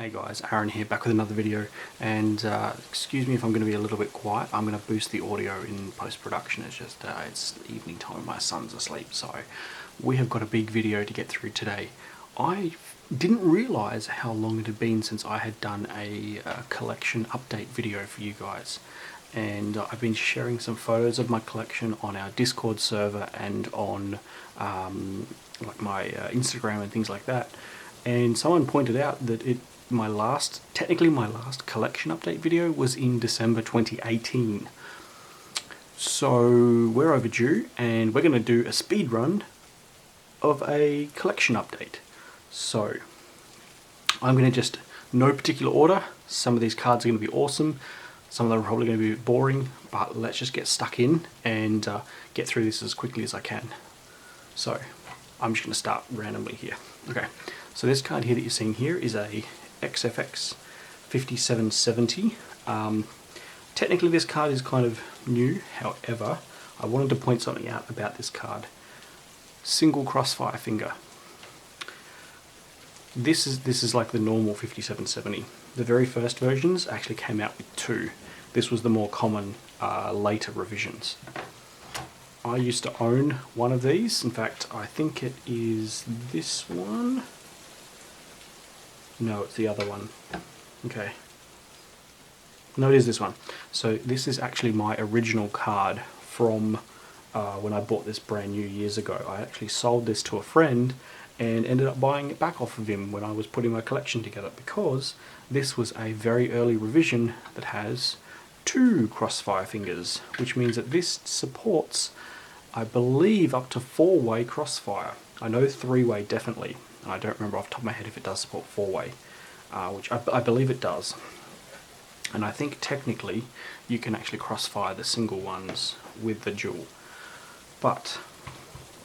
Hey guys, Aaron here, back with another video, and excuse me if I'm going to be a little bit quiet. I'm going to boost the audio in post-production. It's just it's evening time, my son's asleep, so we have got a big video to get through today. I didn't realise how long it had been since I had done a collection update video for you guys, and I've been sharing some photos of my collection on our Discord server and on like my Instagram and things like that. And someone pointed out that technically my last collection update video was in December 2018. So we're overdue, and we're going to do a speed run of a collection update. So I'm going to just, no particular order, some of these cards are going to be awesome, some of them are probably going to be a bit boring, but let's just get stuck in and get through this as quickly as I can. So I'm just going to start randomly here. Okay, so this card here that you're seeing here is a XFX 5770. Technically this card is kind of new, however, I wanted to point something out about this card. Single Crossfire finger. This is like the normal 5770. The very first versions actually came out with two. This was the more common later revisions. I used to own one of these. In fact, I think it is this one. No, it's the other one. Okay. No, it is this one. So this is actually my original card from when I bought this brand new years ago. I actually sold this to a friend and ended up buying it back off of him when I was putting my collection together, because this was a very early revision that has two Crossfire fingers, which means that this supports, I believe, up to 4-way Crossfire. I know 3-way definitely. I don't remember off the top of my head if it does support 4-way, which I believe it does. And I think technically you can actually crossfire the single ones with the dual. But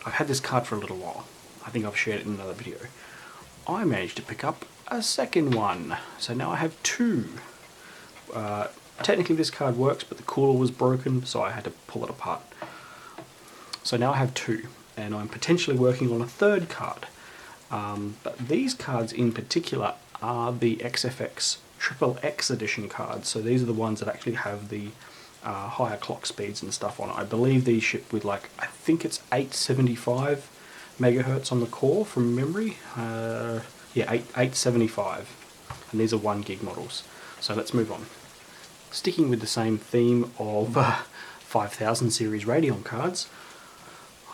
I've had this card for a little while. I think I've shared it in another video. I managed to pick up a second one, so now I have two. Technically this card works, but the cooler was broken, so I had to pull it apart. So now I have two, and I'm potentially working on a third card. But these cards in particular are the XFX XXX edition cards, so these are the ones that actually have the higher clock speeds and stuff on it. I believe these ship with, like, I think it's 875 megahertz on the core from memory. Yeah, 875, and these are 1 gig models. So let's move on. Sticking with the same theme of 5000 series Radeon cards,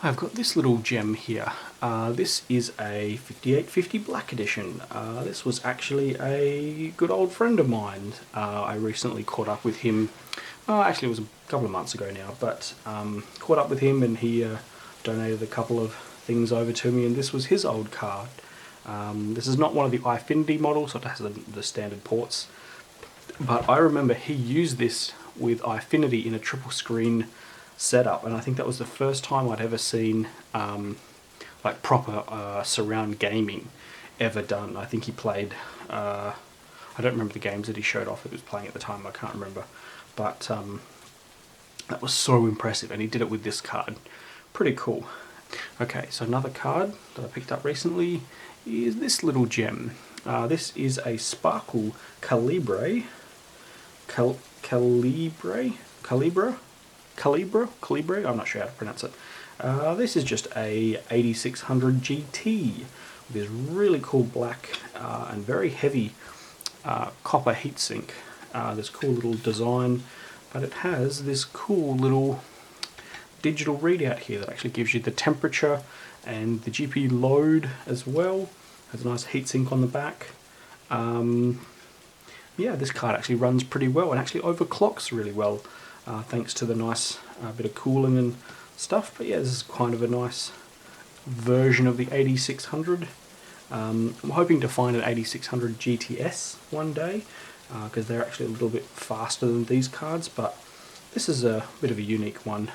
I've got this little gem here. This is a 5850 Black Edition. This was actually a good old friend of mine. I recently caught up with him, actually it was a couple of months ago now, but caught up with him, and he donated a couple of things over to me, and this was his old card. This is not one of the iFinity models, so it has the standard ports, but I remember he used this with iFinity in a triple screen setup, and I think that was the first time I'd ever seen like proper surround gaming ever done. I think he played, I don't remember the games that he showed off he was playing at the time, I can't remember, but that was so impressive, and he did it with this card. Pretty cool. Okay, so another card that I picked up recently is this little gem. This is a Sparkle Calibra, I'm not sure how to pronounce it. This is just a 8600 GT with this really cool black and very heavy copper heatsink. This cool little design, but it has this cool little digital readout here that actually gives you the temperature and the GPU load as well. Has a nice heatsink on the back. Yeah, this card actually runs pretty well and actually overclocks really well, thanks to the nice bit of cooling and stuff. But yeah, this is kind of a nice version of the 8600. I'm hoping to find an 8600 GTS one day, because they're actually a little bit faster than these cards, but this is a bit of a unique one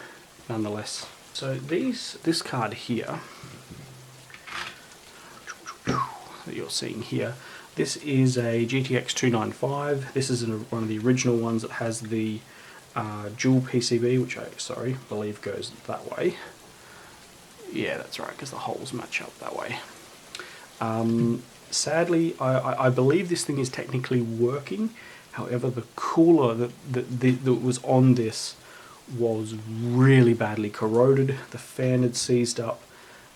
nonetheless. So this card here that you're seeing here, this is a GTX 295. This is one of the original ones that has the dual PCB, which I believe goes that way. Yeah, that's right, because the holes match up that way. sadly, I believe this thing is technically working. However, the cooler that was on this was really badly corroded. The fan had seized up,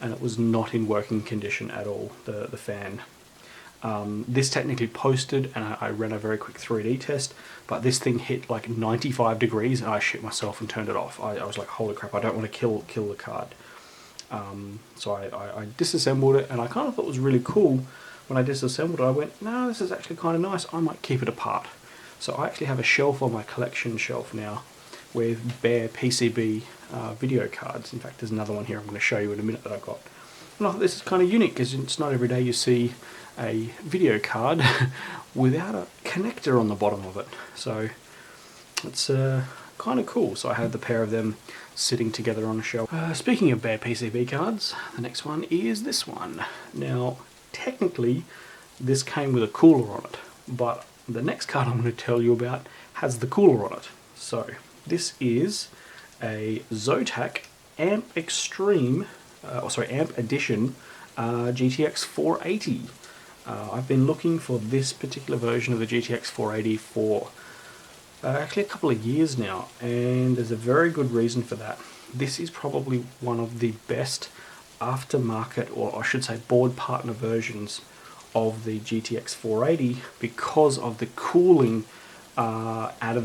and it was not in working condition at all, the fan. This technically posted, and I ran a very quick 3D test, but this thing hit like 95 degrees, and I shit myself and turned it off. I was like, holy crap, I don't want to kill the card. So I disassembled it, and I kind of thought it was really cool. When I disassembled it, I went, no, this is actually kind of nice, I might keep it apart. So I actually have a shelf on my collection shelf now with bare PCB video cards. In fact, there's another one here I'm going to show you in a minute that I got. And I thought this is kind of unique, because it's not every day you see a video card without a connector on the bottom of it. So it's kind of cool. So I have the pair of them sitting together on a shelf. Speaking of bare PCB cards, the next one is this one. Now, technically, this came with a cooler on it, but the next card I'm going to tell you about has the cooler on it. So this is a Zotac Amp Extreme, Amp Edition GTX 480. I've been looking for this particular version of the GTX 480 for actually a couple of years now, and there's a very good reason for that. This is probably one of the best aftermarket, or I should say board partner versions of the GTX 480 because of the cooling the out of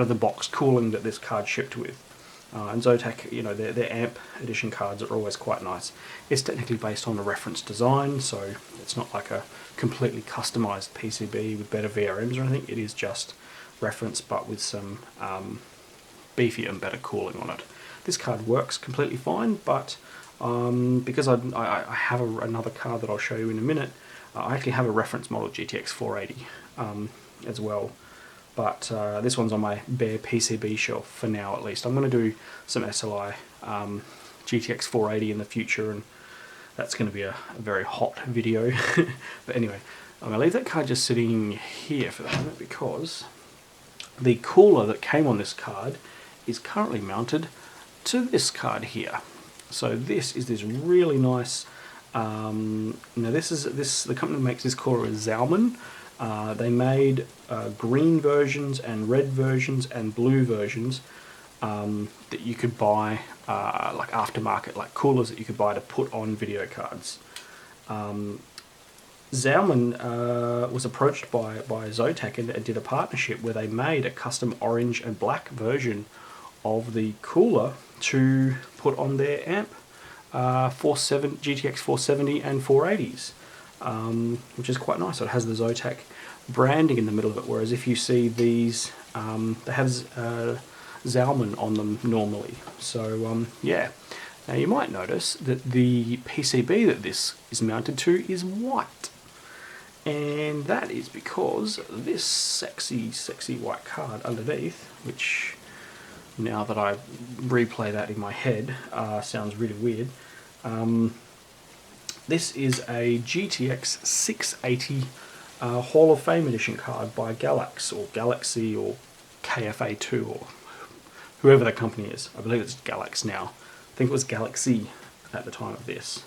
the box cooling that this card shipped with. And Zotac, you know, their AMP edition cards are always quite nice. It's technically based on a reference design, so it's not like a completely customized PCB with better VRMs or anything. It is just reference, but with some beefier and better cooling on it. This card works completely fine, but because I have another card that I'll show you in a minute, I actually have a reference model GTX 480 as well. But this one's on my bare PCB shelf for now, at least. I'm going to do some SLI GTX 480 in the future, and that's going to be a very hot video. But anyway, I'm going to leave that card just sitting here for the moment, because the cooler that came on this card is currently mounted to this card here. So this is this really nice. Now the company that makes this cooler is Zalman. They made green versions and red versions and blue versions that you could buy, like aftermarket, like coolers that you could buy to put on video cards. Zalman was approached by Zotac and did a partnership where they made a custom orange and black version of the cooler to put on their AMP GTX 470 and 480s. Which is quite nice. So it has the Zotac branding in the middle of it, whereas if you see these, they have Zalman on them normally. So yeah. Now you might notice that the PCB that this is mounted to is white, and that is because this sexy white card underneath, which now that I replay that in my head sounds really weird. This is a GTX 680 Hall of Fame edition card by Galaxy or KFA2 or whoever the company is. I believe it's Galax now. I think it was Galaxy at the time of this,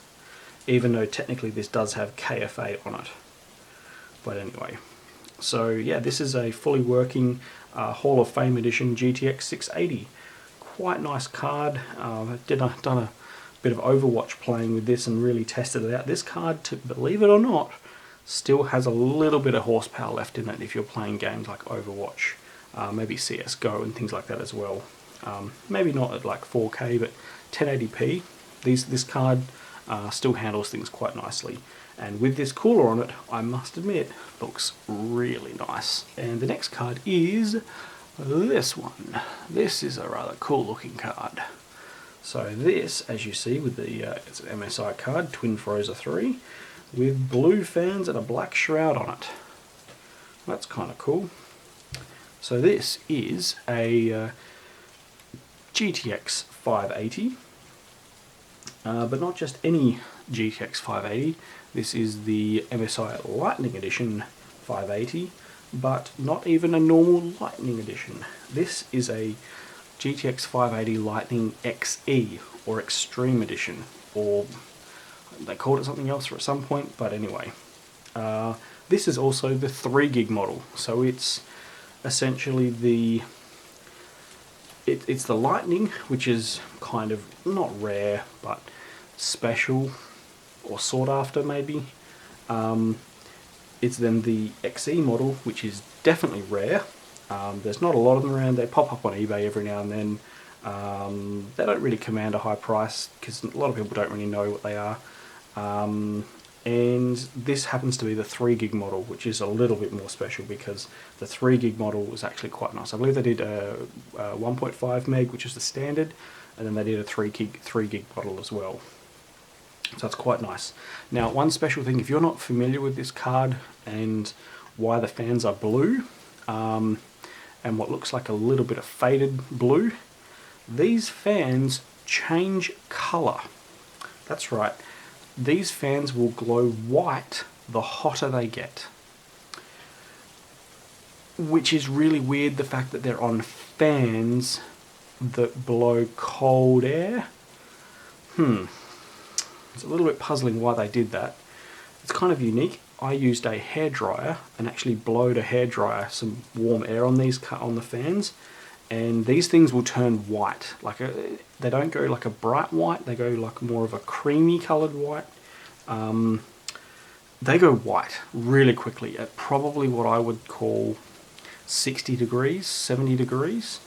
even though technically this does have KFA on it. But anyway, so yeah, this is a fully working Hall of Fame edition GTX 680. Quite nice card. I've done a bit of Overwatch playing with this and really tested it out. This card, believe it or not, still has a little bit of horsepower left in it if you're playing games like Overwatch, maybe CSGO and things like that as well. Maybe not at like 4K, but 1080p. This card still handles things quite nicely. And with this cooler on it, I must admit, looks really nice. And the next card is this one. This is a rather cool looking card. So this, as you see, with the it's an MSI card, Twin Frozer 3, with blue fans and a black shroud on it. That's kind of cool. So this is a GTX 580, but not just any GTX 580. This is the MSI Lightning Edition 580, but not even a normal Lightning Edition. This is a GTX 580 Lightning XE, or Extreme Edition, or they called it something else at some point, but anyway. This is also the 3 gig model, so it's essentially it's the Lightning, which is kind of not rare but special or sought after maybe. It's then the XE model, which is definitely rare. There's not a lot of them around. They pop up on eBay every now and then. They don't really command a high price because a lot of people don't really know what they are. And this happens to be the 3 gig model, which is a little bit more special because the 3 gig model was actually quite nice. I believe they did a 1.5 meg, which is the standard, and then they did a 3 gig model as well. So it's quite nice. Now, one special thing, if you're not familiar with this card and why the fans are blue, and what looks like a little bit of faded blue, these fans change color. That's right. These fans will glow white the hotter they get. Which is really weird, the fact that they're on fans that blow cold air. It's a little bit puzzling why they did that. It's kind of unique. I used a hairdryer and actually blowed a hairdryer some warm air on the fans, and these things will turn white. They don't go like a bright white, they go like more of a creamy coloured white. They go white really quickly at probably what I would call 60 degrees, 70 degrees.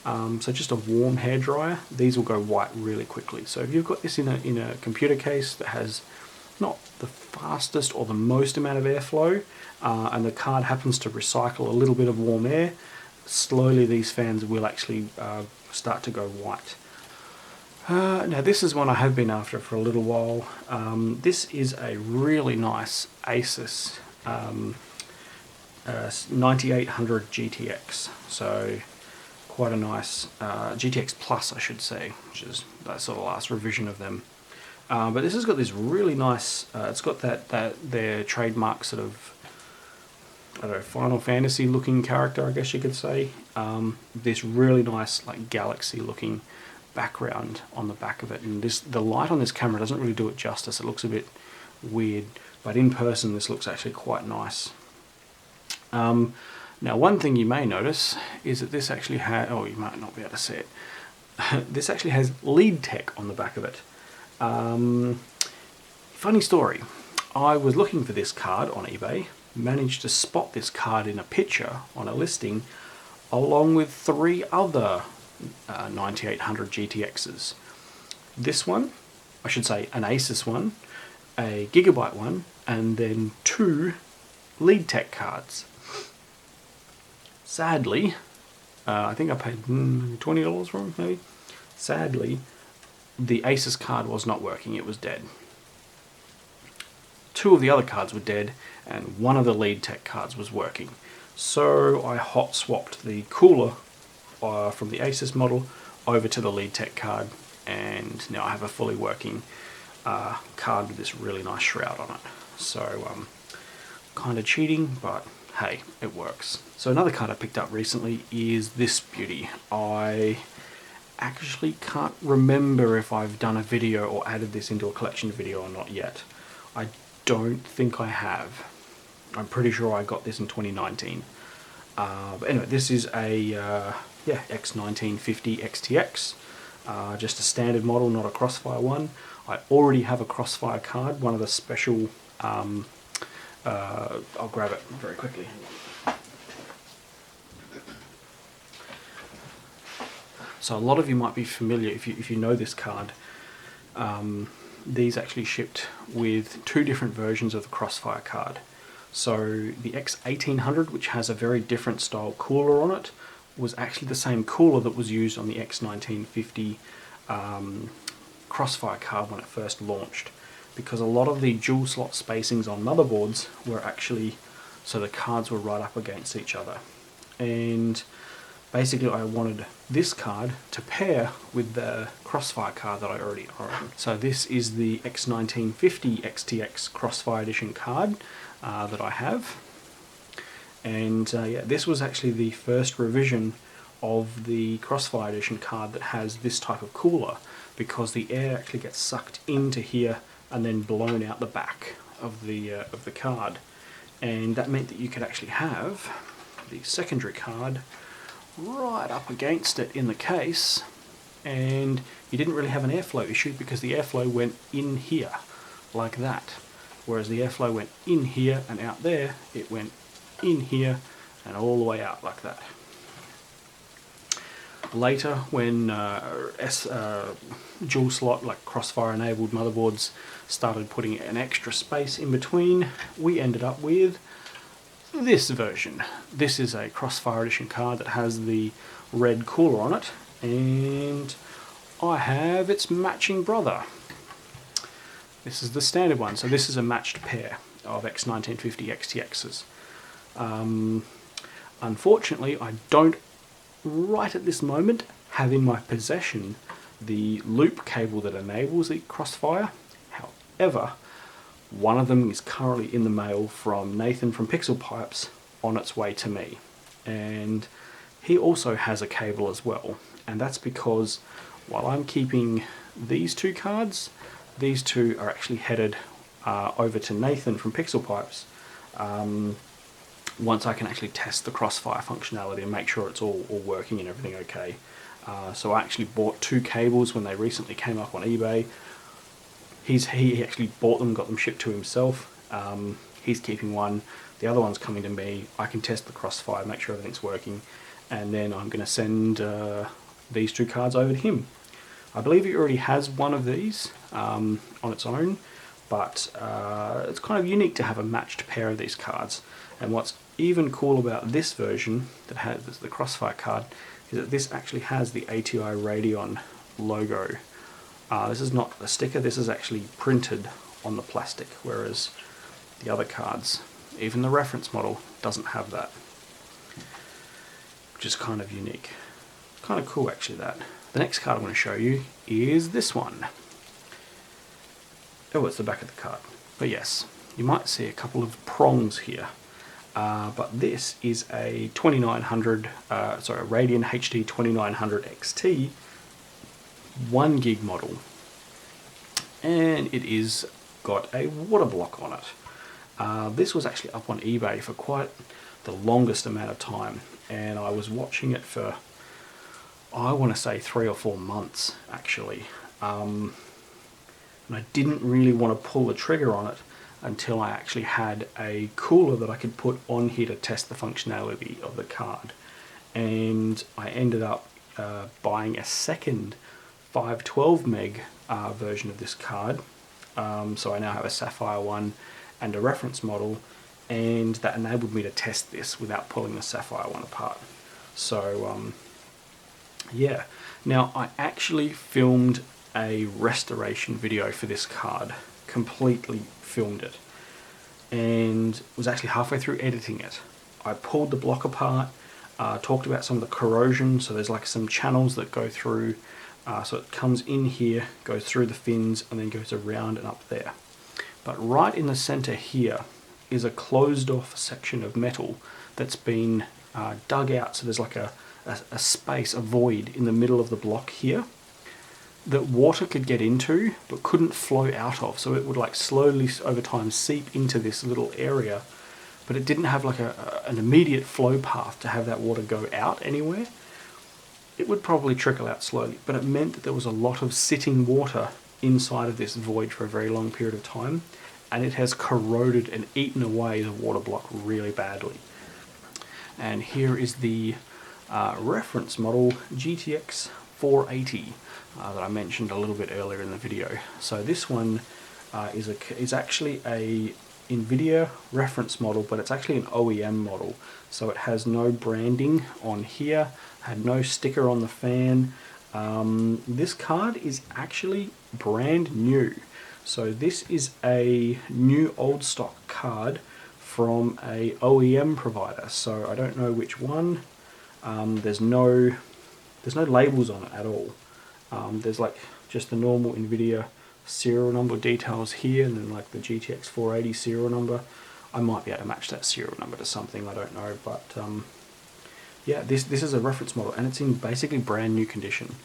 So just a warm hairdryer, these will go white really quickly. So if you've got this in a computer case that has not the fastest or the most amount of airflow, and the card happens to recycle a little bit of warm air, slowly these fans will actually start to go white. Now this is one I have been after for a little while. This is a really nice Asus 9800 GTX. So quite a nice GTX Plus, I should say, which is that sort of last revision of them. But this has got this really nice, it's got their trademark sort of, I don't know, Final Fantasy looking character, I guess you could say. This really nice like galaxy looking background on the back of it, and the light on this camera doesn't really do it justice. It looks a bit weird, but in person this looks actually quite nice. Now one thing you may notice is that this actually has, oh, you might not be able to see it, this actually has lead tech on the back of it. Funny story, I was looking for this card on eBay, managed to spot this card in a picture on a listing along with 3 other 9800 GTXs. This one, I should say an Asus one, a Gigabyte one, and then 2 lead tech cards. Sadly, I think I paid $20 for them, maybe. Sadly, the Asus card was not working, it was dead. 2 of the other cards were dead, and 1 of the lead tech cards was working. So I hot swapped the cooler from the Asus model over to the lead tech card, and now I have a fully working card with this really nice shroud on it. So kind of cheating, but hey, it works. So another card I picked up recently is this beauty. I actually can't remember if I've done a video or added this into a collection video or not yet. I don't think I have. I'm pretty sure I got this in 2019. But anyway, this is a X1950 XTX, just a standard model, not a Crossfire one. I already have a Crossfire card, one of the special, I'll grab it very quickly. So a lot of you might be familiar, if you know this card, these actually shipped with 2 different versions of the Crossfire card. So the X1800, which has a very different style cooler on it, was actually the same cooler that was used on the X1950 Crossfire card when it first launched, because a lot of the dual slot spacings on motherboards were actually, so the cards were right up against each other. And basically I wanted this card to with the Crossfire card that I already own. So this is the X1950 XTX Crossfire Edition card that I have. And yeah, this was actually the first revision of the Crossfire Edition card that has this type of cooler, because the air actually gets sucked into here and then blown out the back of the card. and that meant that you could actually have the secondary card right up against it in the case, and you didn't really have an airflow issue because the airflow went in here like that, whereas the airflow went in here and out there, it went in here and all the way out like that. Later, when dual slot, like Crossfire enabled motherboards started putting an extra space in between, we ended up with this version. This is a Crossfire edition card that has the red cooler on it, and I have its matching brother. This is the standard one, so this is a matched pair of X1950 XTXs. Unfortunately, I don't right at this moment have in my possession the loop cable that enables the Crossfire. However, one of them is currently in the mail from Nathan from Pixel Pipes on its way to me, and he also has a cable as well, and that's because while I'm keeping these two cards, these two are actually headed over to Nathan from Pixel Pipes once I can actually test the Crossfire functionality and make sure it's all working and everything okay. So I actually bought two cables when they recently came up on eBay. He actually bought them, got them shipped to himself. He's keeping one, the other one's coming to me. I can test the Crossfire, make sure everything's working, and then I'm going to send these two cards over to him. I believe he already has one of these on its own, but it's kind of unique to have a matched pair of these cards. And what's even cool about this version that has the Crossfire card is that this actually has the ATI Radeon logo. This is not a sticker, this is actually printed on the plastic, whereas the other cards, even the reference model, doesn't have that, which is kind of unique. Kind of cool actually that. The next card I'm going to show you is this one. Oh, it's the back of the card. But yes, you might see a couple of prongs here. But this is a 2900, a Radeon HD 2900 XT 1 gig model, and it is got a water block on it. This was actually up on eBay for quite the longest amount of time, and I was watching it for, I want to say 3 or 4 months actually, and I didn't really want to pull the trigger on it until I actually had a cooler that I could put on here to test the functionality of the card. And I ended up buying a second 512 meg version of this card. So I now have a Sapphire one and a reference model, and that enabled me to test this without pulling the Sapphire one apart. So yeah, now I actually filmed a restoration video for this card, completely filmed it, and was actually halfway through editing it. I pulled the block apart, talked about some of the corrosion, so there's like some channels that go through, so it comes in here, goes through the fins, and then goes around and up there. But right in the center here is a closed off section of metal that's been dug out, so there's like a space, a void in the middle of the block here that water could get into but couldn't flow out of, so it would like slowly over time seep into this little area, but it didn't have like an immediate flow path to have that water go out anywhere. It would probably trickle out slowly, but it meant that there was a lot of sitting water inside of this void for a very long period of time, and it has corroded and eaten away the water block really badly. And here is the reference model GTX 480 that I mentioned a little bit earlier in the video. So this one is actually a NVIDIA reference model, but it's actually an OEM model. So it has no branding on here, had no sticker on the fan. This card is actually brand new. So this is a new old stock card from a OEM provider. So I don't know which one. There's no labels on it at all. There's like just the normal NVIDIA serial number details here, and then like the GTX 480 serial number. I might be able to match that serial number to something, I don't know, but yeah, this is a reference model, and it's in basically brand new condition.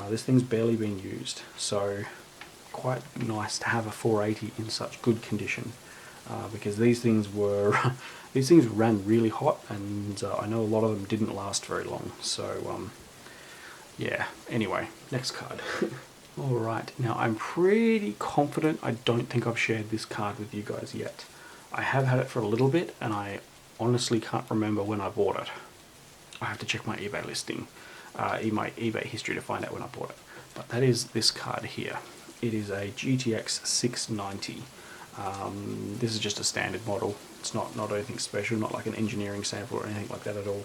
This thing's barely been used, so quite nice to have a 480 in such good condition. because these things were these things ran really hot, and I know a lot of them didn't last very long. So yeah. Anyway, next card. All right. Now I'm pretty confident I don't think I've shared this card with you guys yet. I have had it for a little bit, and I honestly can't remember when I bought it. I have to check my eBay listing, my eBay history to find out when I bought it. But that is this card here. It is a GTX 690. This is just a standard model. It's not anything special, not like an engineering sample or anything like that at all.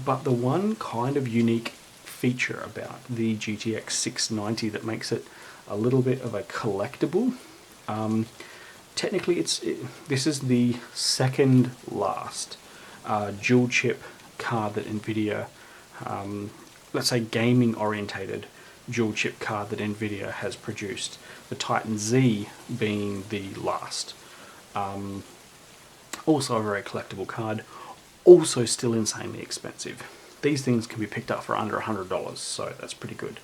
But the one kind of unique feature about the GTX 690 that makes it a little bit of a collectible. Technically, this is the second last dual chip card that NVIDIA, let's say gaming orientated dual chip card that NVIDIA has produced. The Titan Z being the last. Also a very collectible card, also still insanely expensive. These things can be picked up for under $100, so that's pretty good.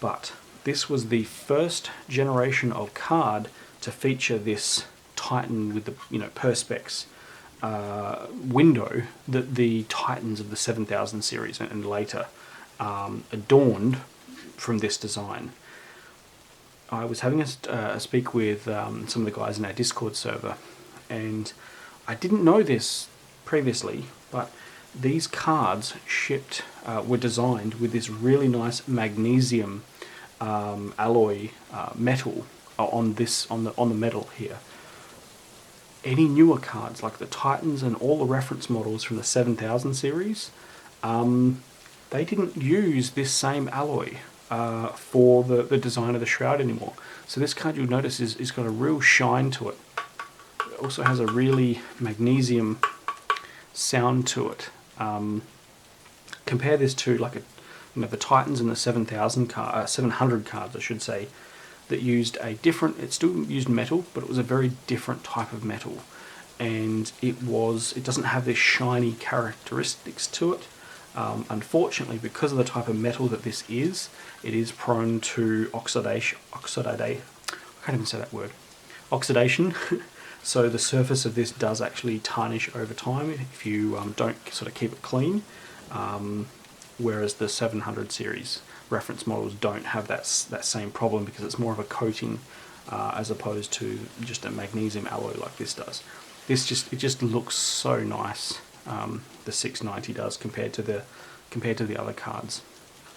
But this was the first generation of card to feature this Titan with the perspex window that the Titans of the 7000 series and later adorned from this design. I was having a speak with some of the guys in our Discord server, and I didn't know this previously, but these cards were designed with this really nice magnesium alloy metal on the metal here. Any newer cards like the Titans and all the reference models from the 7000 series, they didn't use this same alloy for the design of the shroud anymore. So this card, you'll notice, is got a real shine to it. It also has a really magnesium sound to it. Compare this to like the Titans and the 700 cards, I should say, that used a different. It still used metal, but it was a very different type of metal, and it doesn't have this shiny characteristics to it. Unfortunately, because of the type of metal that this is, it is prone to oxidation. I can't even say that word. Oxidation. So the surface of this does actually tarnish over time if you don't sort of keep it clean. Whereas the 700 series reference models don't have that same problem, because it's more of a coating as opposed to just a magnesium alloy like this does. It just looks so nice. The 690 does compared to the other cards.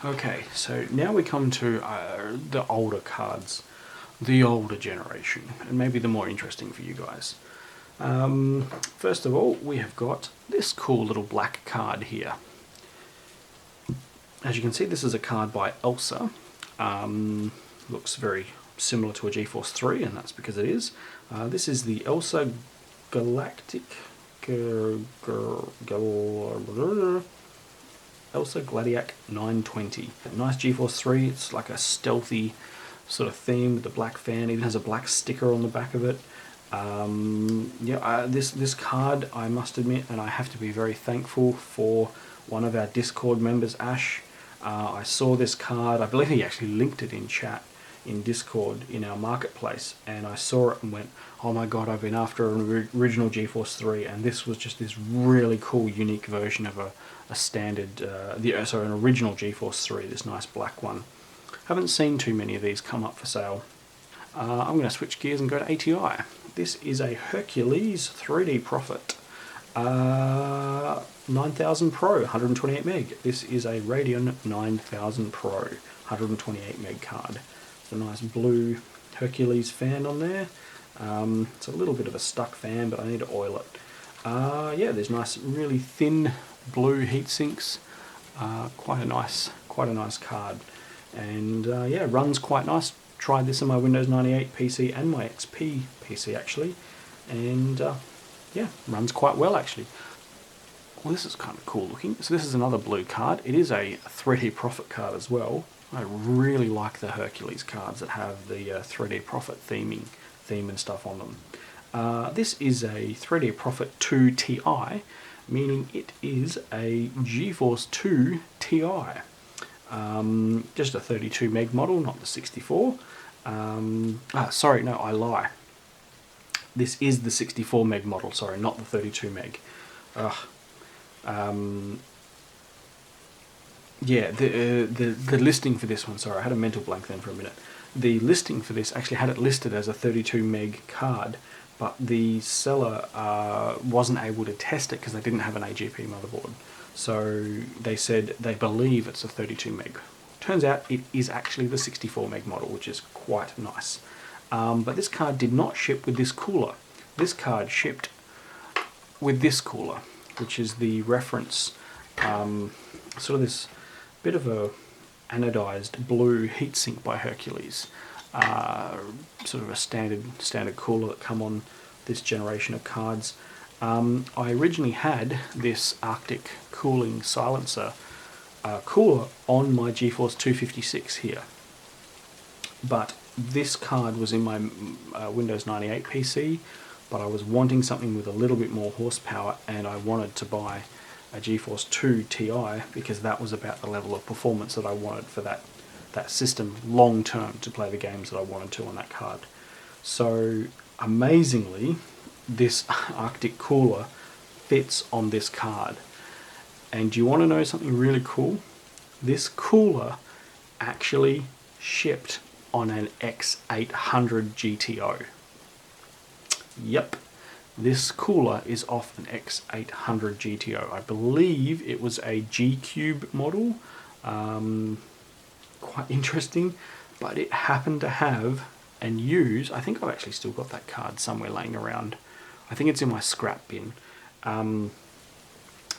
Okay, so now we come to the older cards, the older generation, and maybe the more interesting for you guys. First of all, we have got this cool little black card here. As you can see, this is a card by Elsa. Looks very similar to a GeForce 3, and that's because it is. This is the Elsa Galactic Elsa Gladiac 920. Nice GeForce 3. It's like a stealthy sort of theme with the black fan. Even has a black sticker on the back of it. This card, I must admit, and I have to be very thankful for one of our Discord members, Ash. I saw this card. I believe he actually linked it in chat in Discord in our marketplace, and I saw it and went, oh my god, I've been after an original GeForce 3, and this was just this really cool, unique version of a standard, an original GeForce 3, this nice black one. Haven't seen too many of these come up for sale. I'm going to switch gears and go to ATI. This is a Hercules 3D Prophet 9000 Pro, 128 meg. This is a Radeon 9000 Pro, 128 meg card. It's a nice blue Hercules fan on there. It's a little bit of a stuck fan, but I need to oil it. There's nice, really thin blue heat sinks. Quite a nice card, and runs quite nice. Tried this on my Windows 98 PC and my XP PC actually, and runs quite well actually. Well, this is kind of cool looking. So this is another blue card. It is a 3D Prophet card as well. I really like the Hercules cards that have the 3D Prophet theme and stuff on them. This is a 3D Prophet 2 Ti, meaning it is a GeForce 2 Ti. Just a 32 meg model, not the 64. Sorry, no, I lie. This is the 64 meg model, sorry, not the 32 meg. Yeah, the listing for this one, sorry, I had a mental blank then for a minute. The listing for this actually had it listed as a 32 meg card, but the seller wasn't able to test it because they didn't have an AGP motherboard. So they said they believe it's a 32 meg. Turns out it is actually the 64 meg model, which is quite nice. But this card did not ship with this cooler. This card shipped with this cooler, which is the reference, sort of this bit of a anodized blue heatsink by Hercules. Sort of a standard cooler that come on this generation of cards. I originally had this Arctic cooling silencer cooler on my GeForce 256 here, but this card was in my Windows 98 PC, but I was wanting something with a little bit more horsepower, and I wanted to buy a GeForce 2 Ti because that was about the level of performance that I wanted for that system long term to play the games that I wanted to on that card. So amazingly, this Arctic cooler fits on this card. And do you want to know something really cool? This cooler actually shipped on an X800 GTO. Yep, this cooler is off an X800 GTO. I believe it was a G-Cube model. Quite interesting, but it happened to have and use, I think I've actually still got that card somewhere laying around. I think it's in my scrap bin.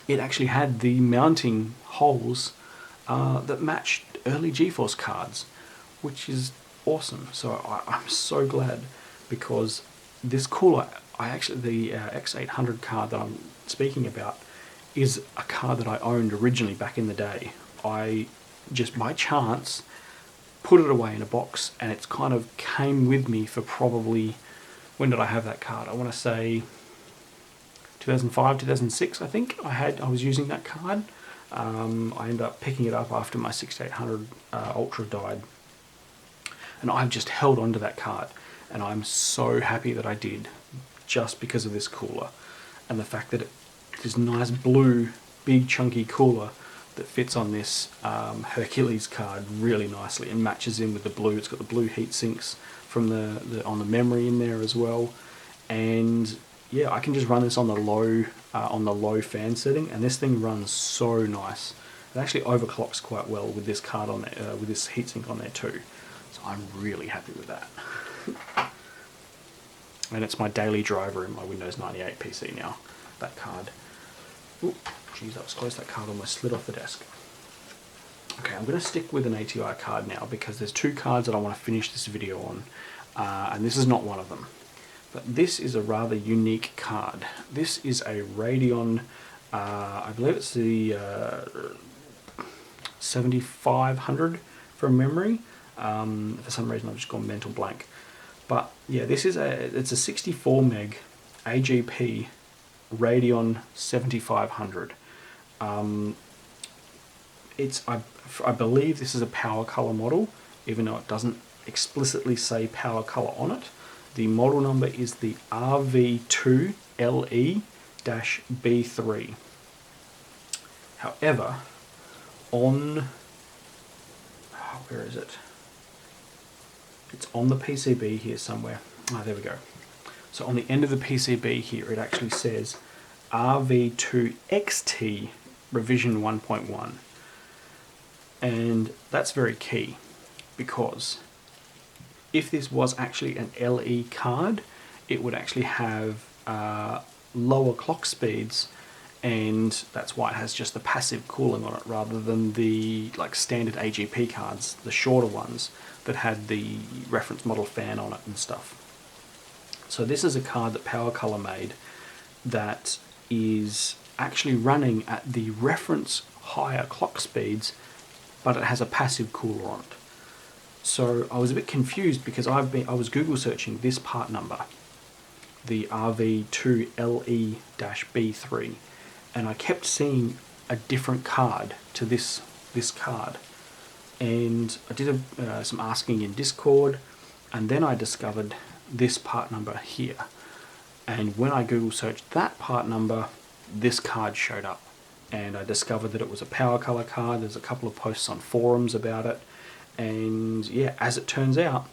It actually had the mounting holes that matched early GeForce cards, which is awesome. So I'm so glad, because this cooler, the X800 card that I'm speaking about is a card that I owned originally back in the day. I just by chance put it away in a box, and it's kind of came with me for probably, when did I have that card? I want to say 2005, 2006, I think I was using that card. I ended up picking it up after my 6800 Ultra died, and I've just held on to that card, and I'm so happy that I did, just because of this cooler and the fact that this nice blue big chunky cooler that fits on this Hercules card really nicely and matches in with the blue. It's got the blue heat sinks from on the memory in there as well, and yeah, I can just run this on the low fan setting, and this thing runs so nice. It actually overclocks quite well with this card on there, with this heatsink on there too. So I'm really happy with that. And it's my daily driver in my Windows 98 PC now, that card. Ooh, geez, that was close. That card almost slid off the desk. Okay, I'm going to stick with an ATI card now, because there's two cards that I want to finish this video on, and this is not one of them. But this is a rather unique card. This is a Radeon, I believe it's the 7500 from memory. For some reason I've just gone mental blank. But yeah, it's a 64 meg AGP Radeon 7500. I believe this is a power color model, even though it doesn't explicitly say power color on it. The model number is the RV2LE-B3. However, where is it? It's on the PCB here somewhere. There we go. So on the end of the PCB here, it actually says RV2XT revision 1.1. And that's very key, because if this was actually an LE card, it would actually have lower clock speeds, and that's why it has just the passive cooling on it rather than the standard AGP cards, the shorter ones that had the reference model fan on it and stuff. So this is a card that PowerColor made that is actually running at the reference higher clock speeds, but it has a passive cooler on it. So I was a bit confused, because I was Google searching this part number, the RV2LE-B3, and I kept seeing a different card to this card. And I did some asking in Discord, and then I discovered this part number here. And when I Google searched that part number, this card showed up. And I discovered that it was a power color card. There's a couple of posts on forums about it. And yeah, as it turns out,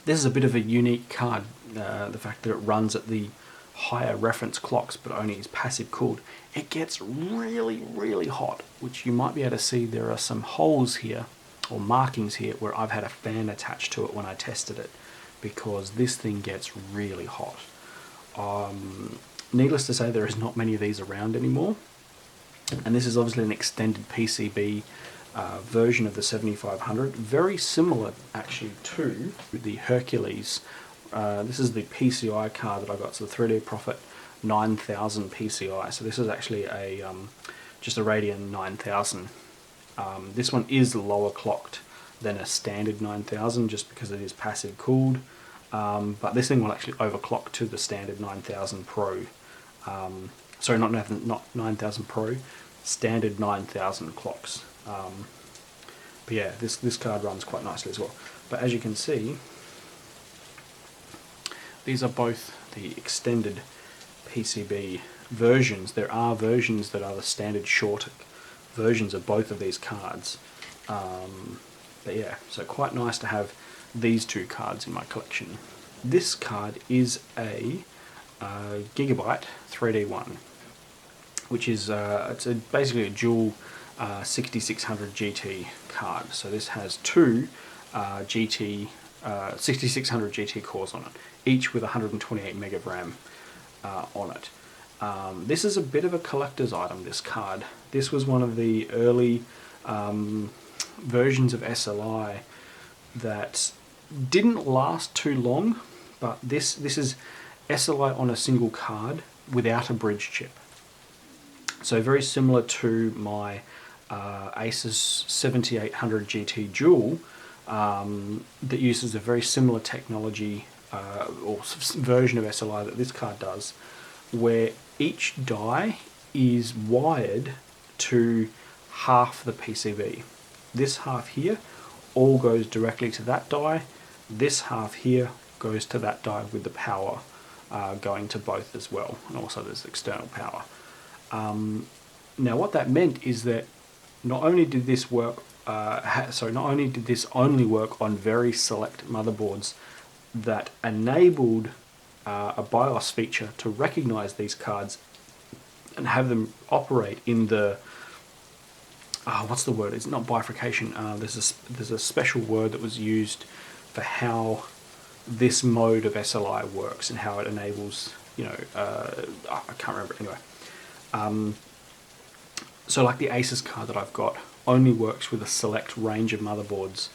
this is a bit of a unique card. The fact that it runs at the higher reference clocks but only is passive cooled. It gets really, really hot, which you might be able to see there are some holes here or markings here where I've had a fan attached to it when I tested it, because this thing gets really hot. Needless to say, there is not many of these around anymore, and this is obviously an extended PCB version of the 7500, very similar actually to the Hercules. This is the PCI card that I got, so the 3D Profit 9000 PCI. So this is actually a just a Radeon 9000. This one is lower clocked than a standard 9000 just because it is passive cooled, but this thing will actually overclock to the standard 9000 Pro. Sorry, not 9000 Pro, standard 9000 clocks. But yeah, this card runs quite nicely as well. But as you can see, these are both the extended PCB versions. There are versions that are the standard short versions of both of these cards. But yeah, so quite nice to have these two cards in my collection. This card is a Gigabyte 3D1, which is basically a dual 6600 GT card. So this has two 6600 GT cores on it, each with 128 meg of RAM on it. This is a bit of a collector's item, this card. This was one of the early versions of SLI that didn't last too long, but this is SLI on a single card without a bridge chip. So very similar to my Asus 7800 GT Dual that uses a very similar technology or version of SLI that this card does, where each die is wired to half the PCB. This half here all goes directly to that die. This half here goes to that die with the power going to both as well, and also there's external power. Now what that meant is that not only did this work, not only did this only work on very select motherboards that enabled a BIOS feature to recognize these cards and have them operate in the what's the word? It's not bifurcation. There's a special word that was used for how this mode of SLI works and how it enables, I can't remember anyway. So like the Asus card that I've got only works with a select range of motherboards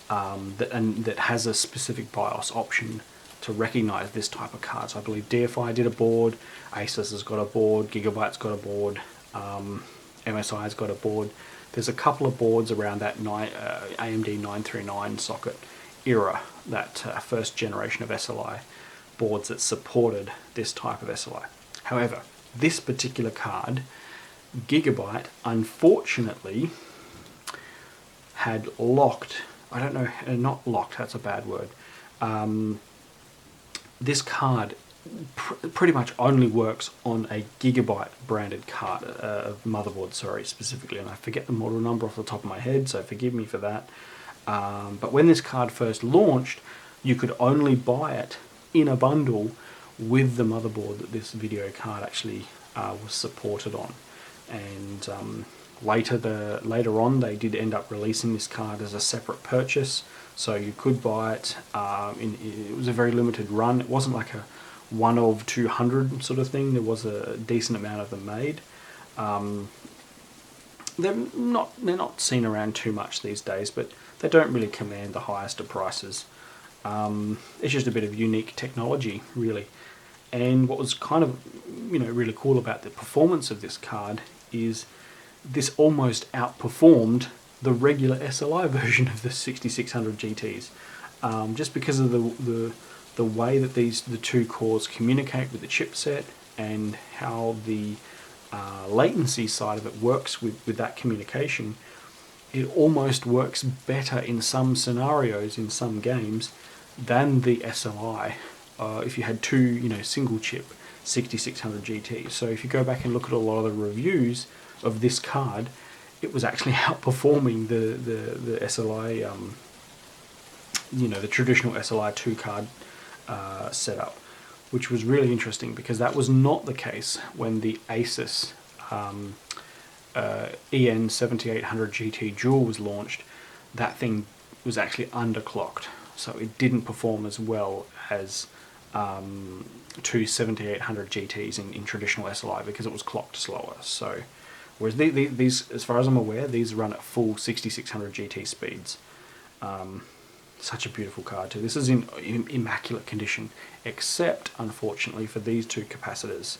that has a specific BIOS option to recognize this type of card. So I believe DFI did a board, Asus has got a board, Gigabyte's got a board, MSI's got a board. There's a couple of boards around that AMD 939 socket era, that first generation of SLI boards that supported this type of SLI. However, this particular card, Gigabyte, unfortunately had locked, not locked, that's a bad word. This card pretty much only works on a Gigabyte branded card, motherboard, specifically, and I forget the model number off the top of my head, so forgive me for that. But when this card first launched, you could only buy it in a bundle with the motherboard that this video card actually was supported on. And later on, they did end up releasing this card as a separate purchase, so you could buy it. It was a very limited run. It wasn't like a 1 of 200 sort of thing. There was a decent amount of them made. They're not seen around too much these days, but they don't really command the highest of prices. It's just a bit of unique technology, really. And what was kind of really cool about the performance of this card is this almost outperformed the regular SLI version of the 6600 GTs, just because of the way that the two cores communicate with the chipset and how the latency side of it works with that communication. It almost works better in some scenarios, in some games, than the SLI if you had two, single chip 6600 GT. So if you go back and look at a lot of the reviews of this card, it was actually outperforming the SLI, the traditional SLI 2 card setup, which was really interesting because that was not the case when the Asus EN7800 GT Dual was launched. That thing was actually underclocked, so it didn't perform as well as two 7800 GTs in traditional SLI because it was clocked slower. So, whereas these, as far as I'm aware, these run at full 6600 GT speeds. Such a beautiful card too. This is in immaculate condition, except unfortunately for these two capacitors.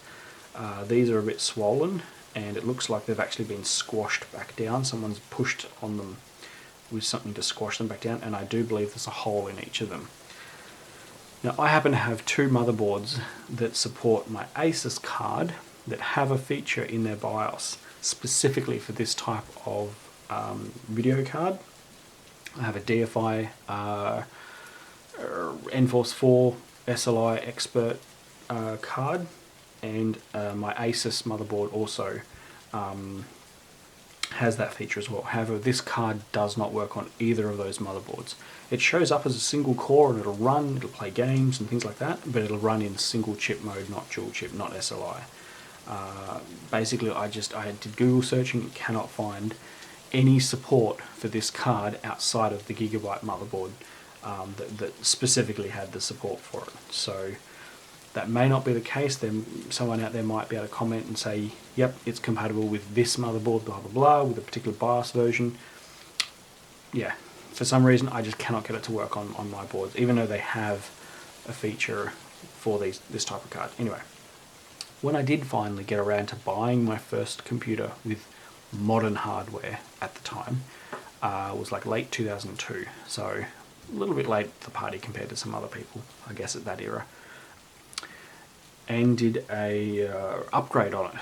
These are a bit swollen, and it looks like they've actually been squashed back down. Someone's pushed on them with something to squash them back down, and I do believe there's a hole in each of them. Now, I happen to have two motherboards that support my Asus card that have a feature in their BIOS specifically for this type of video card. I have a DFI Enforce 4 SLI Expert card, and my Asus motherboard also has that feature as well. However, this card does not work on either of those motherboards. It shows up as a single core and it'll play games and things like that, but it'll run in single chip mode, not dual chip, not SLI. Basically, I did Google searching and cannot find any support for this card outside of the Gigabyte motherboard that specifically had the support for it. So that may not be the case. Then someone out there might be able to comment and say, yep, it's compatible with this motherboard, blah, blah, blah, with a particular BIOS version. Yeah, for some reason, I just cannot get it to work on my boards, even though they have a feature for this type of card. Anyway, when I did finally get around to buying my first computer with modern hardware at the time, was like late 2002. So a little bit late to the party compared to some other people, I guess, at that era. And did a upgrade on it.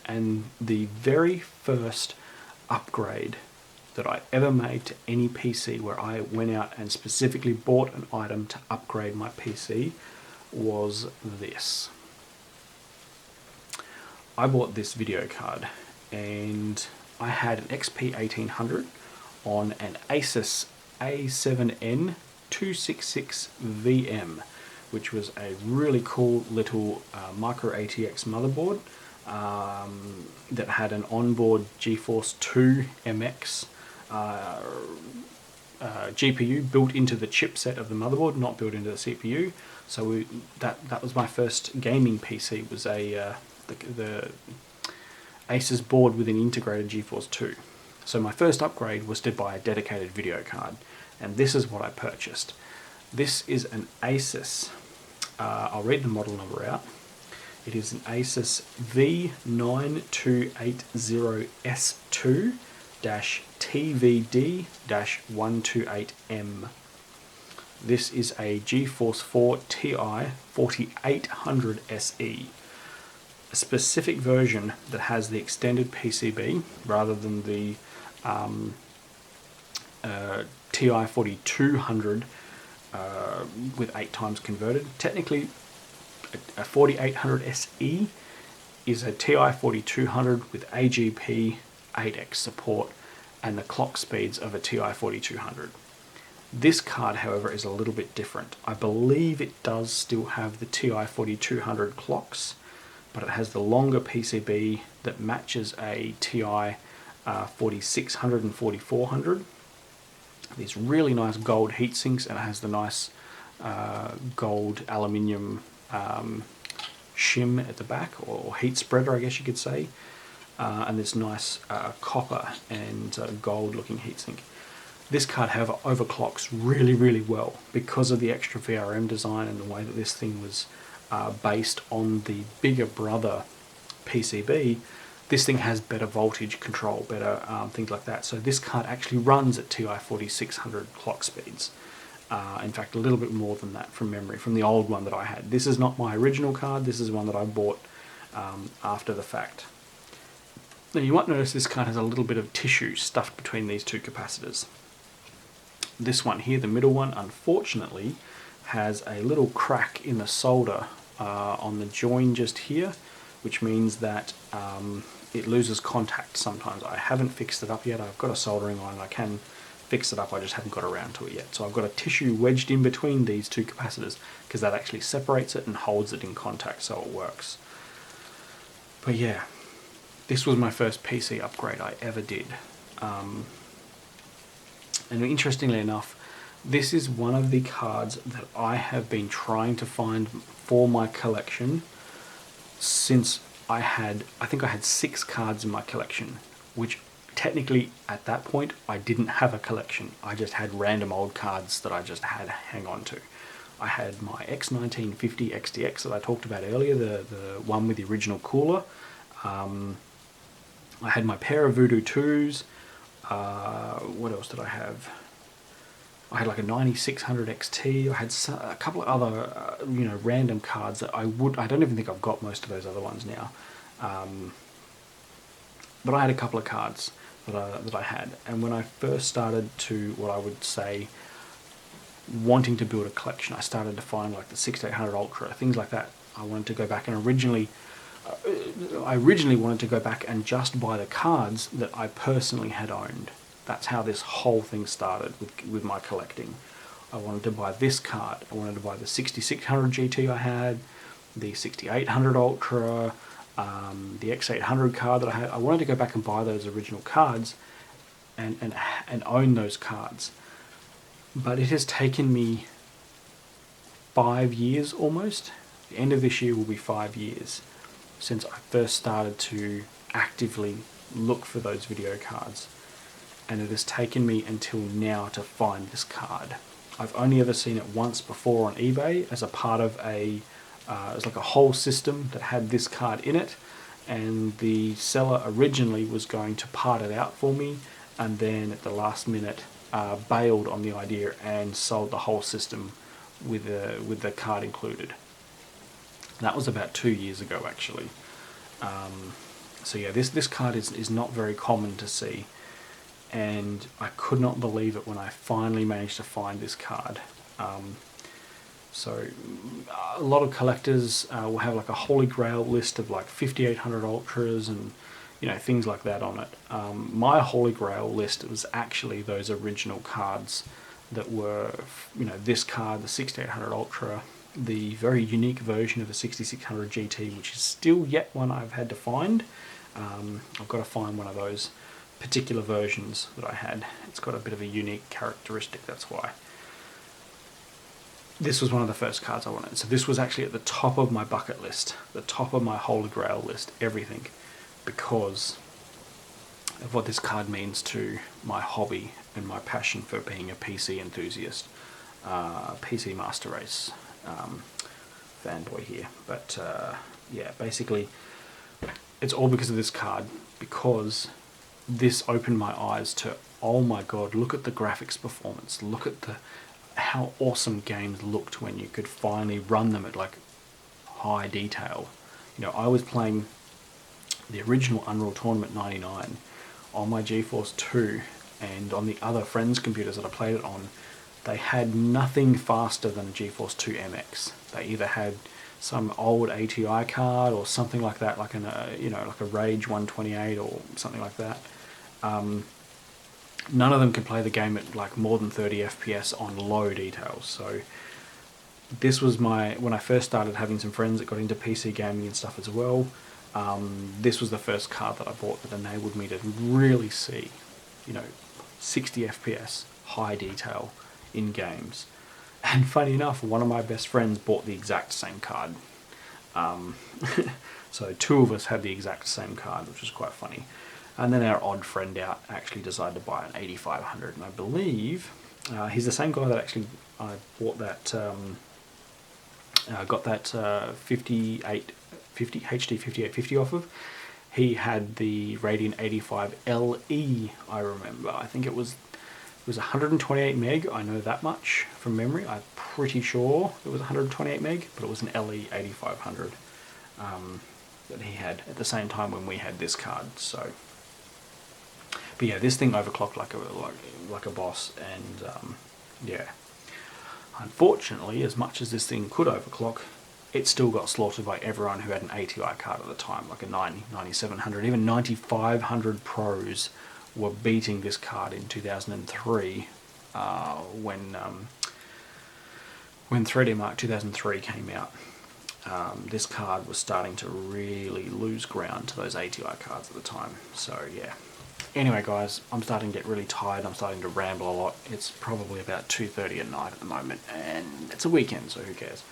And the very first upgrade that I ever made to any PC, where I went out and specifically bought an item to upgrade my PC, was this. I bought this video card, and I had an XP 1800 on an Asus A7N 266VM, which was a really cool little micro ATX motherboard that had an onboard GeForce 2 MX GPU built into the chipset of the motherboard, not built into the CPU. So that was my first gaming PC. Was the Asus board with an integrated GeForce 2. So my first upgrade was to buy a dedicated video card, and this is what I purchased. This is an Asus, I'll read the model number out. It is an Asus V9280S2-TVD-128M. This is a GeForce 4 Ti 4800 SE. A specific version that has the extended PCB rather than the TI 4200 with 8 times converted. Technically, a 4800 SE is a TI 4200 with AGP 8x support and the clock speeds of a TI 4200. This card, however, is a little bit different. I believe it does still have the TI 4200 clocks, but it has the longer PCB that matches a TI 4600 and 4400. These really nice gold heat sinks, and it has the nice gold aluminium shim at the back, or heat spreader, I guess you could say, and this nice copper and gold looking heatsink. This card, however, overclocks really, really well because of the extra VRM design and the way that this thing was based on the bigger brother PCB. This thing has better voltage control, better things like that. So this card actually runs at TI 4600 clock speeds. In fact, a little bit more than that from memory, from the old one that I had. This is not my original card. This is one that I bought after the fact. Now you might notice this card has a little bit of tissue stuffed between these two capacitors. This one here, the middle one, unfortunately has a little crack in the solder on the join just here, which means that it loses contact sometimes. I haven't fixed it up yet. I've got a soldering iron. I can fix it up. I just haven't got around to it yet. So I've got a tissue wedged in between these two capacitors because that actually separates it and holds it in contact so it works. But yeah, this was my first PC upgrade I ever did. And interestingly enough, this is one of the cards that I have been trying to find for my collection since I think I had 6 cards in my collection, which technically at that point I didn't have a collection. I just had random old cards that I just had to hang on to. I had my X1950 XTX that I talked about earlier, the one with the original cooler. I had my pair of Voodoo 2s. What else did I have? I had like a 9600 XT. I had a couple of other, random cards that I don't even think I've got most of those other ones now. But I had a couple of cards that I had. And when I first started to, what I would say, wanting to build a collection, I started to find like the 6800 Ultra, things like that. I wanted to go back and I originally wanted to go back and just buy the cards that I personally had owned. That's how this whole thing started with my collecting. I wanted to buy this card. I wanted to buy the 6600 GT I had, the 6800 Ultra, the X800 card that I had. I wanted to go back and buy those original cards and own those cards. But it has taken me 5 years almost. The end of this year will be 5 years since I first started to actively look for those video cards. And it has taken me until now to find this card. I've only ever seen it once before on eBay as a part of it was like a whole system that had this card in it, and the seller originally was going to part it out for me, and then at the last minute bailed on the idea and sold the whole system with the card included. That was about 2 years ago actually. So yeah, this card is not very common to see. And I could not believe it when I finally managed to find this card. So a lot of collectors will have like a holy grail list of like 5800 Ultras and things like that on it. My holy grail list was actually those original cards that were this card, the 6800 Ultra, the very unique version of the 6600 GT, which is still yet one I've had to find. I've got to find one of those particular versions that I had. It's got a bit of a unique characteristic, that's why. This was one of the first cards I wanted. So this was actually at the top of my bucket list, the top of my holy grail list, everything, because of what this card means to my hobby and my passion for being a PC enthusiast, PC Master Race fanboy here. But yeah, basically it's all because of this card, because this opened my eyes to, oh my god, look at the graphics performance, look at how awesome games looked when you could finally run them at like high detail. I was playing the original Unreal Tournament 99 on my GeForce 2, and on the other friends' computers that I played it on, they had nothing faster than a GeForce 2 MX. They either had some old ATI card or something like that, like like a Rage 128 or something like that. None of them could play the game at like more than 30 FPS on low details. So this was when I first started having some friends that got into PC gaming and stuff as well. This was the first card that I bought that enabled me to really see, 60 FPS, high detail in games. And funny enough, one of my best friends bought the exact same card. So 2 of us had the exact same card, which was quite funny. And then our odd friend out actually decided to buy an 8500, and I believe he's the same guy that actually I bought that, got that 5850 HD 5850 off of. He had the Radeon 85 LE, I remember. I think it was 128 meg. I know that much from memory. I'm pretty sure it was 128 meg, but it was an LE 8500 that he had at the same time when we had this card. So. But yeah, this thing overclocked like a boss, and yeah, Unfortunately, as much as this thing could overclock, it still got slaughtered by everyone who had an ATI card at the time, like a 9700, even 9500 Pros were beating this card in 2003 when 3D Mark 2003 came out. This card was starting to really lose ground to those ATI cards at the time. So yeah. Anyway guys, I'm starting to get really tired, I'm starting to ramble a lot. It's probably about 2:30 at night at the moment, and it's a weekend, so who cares.